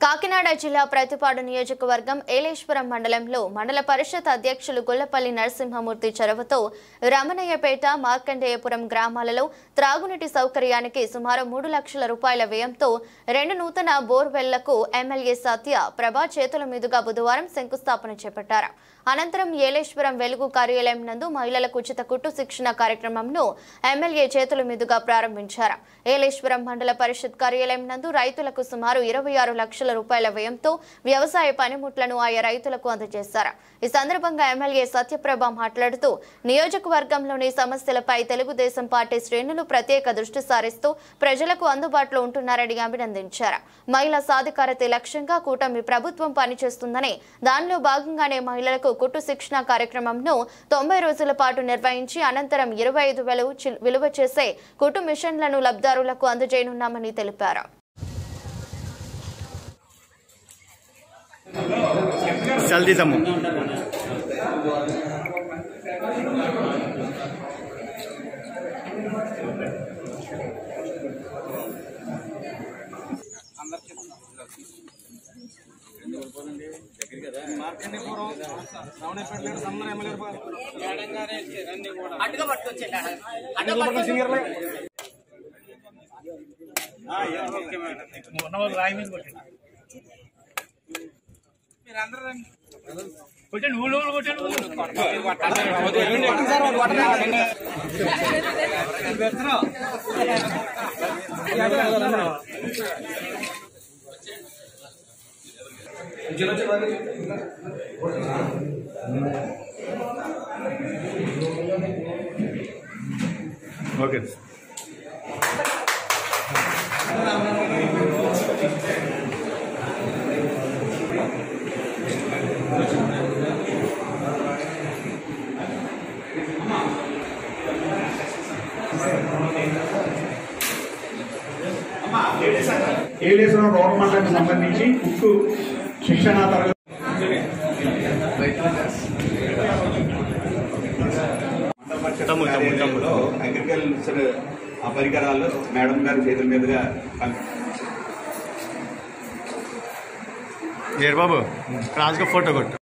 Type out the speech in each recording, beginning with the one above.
కాకినాడ జిల్లా ప్రతిపాడు నియోజకవర్గం ఏలేశ్వరం మండలంలో మండల పరిషత్ అధ్యక్షులు గొల్లపల్లి నరసింహమూర్తి చొరవతో రమణయ్యపేట మార్కండేయపురం గ్రామాలలో త్రాగునీటి సౌకర్యానికి సుమారు 3 లక్షల రూపాయల వ్యయంతో 2 నూతన బోర్వెల్లకు ఎమ్మెల్యే సత్య ప్రభా చేతుల మీదుగా బుధవారం శంకుస్థాపన చేపట్టారు. అనంతరం ఏలేశ్వరం వెలుగు కార్యాలయం నందు మహిళలకు ఉచిత కుట్టు శిక్షణ కార్యక్రమంను ఎమ్మెల్యే చేతుల మీదుగా ప్రారంభించారు. ఏలేశ్వరం మండల పరిషత్ కార్యాలయం నందు రైతులకు సుమారు 26 లక్షల రూపాయల వ్యయంతో వ్యవసాయ పనిముట్లను ఆయా రైతులకు అందజేశారు. ఈ సందర్భంగా ఎమ్మెల్యే సత్యప్రభ మాట్లాడుతూ నియోజకవర్గంలోని సమస్యలపై తెలుగుదేశం పార్టీ శ్రేణులు ప్రత్యేక దృష్టి సారిస్తూ ప్రజలకు అందుబాటులో ఉంటున్నారని అభినందించారు. మహిళా సాధికారతే లక్ష్యంగా కూటమి ప్రభుత్వం పనిచేస్తుందని దానిలో భాగంగానే మహిళలకు కుట్టు శిక్షణ కార్యక్రమంను 90 రోజుల పాటు నిర్వహించి అనంతరం 25,000 విలువ చేసే కుట్టు మిషన్లను లబ్ధిదారులకు అందజేయనున్నామని తెలిపారు. ఓకే ఏలేశ్వరం రోడ్డు మండలానికి సంబంధించి కుట్టు శిక్షణ తరగతి అగ్రికల్చర్ పరికరాలు మేడం గారి చేతుల మీదుగా బాబు రాజుగా ఫోటో కొట్టు.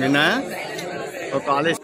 నిన్న ఒక కాలేజ్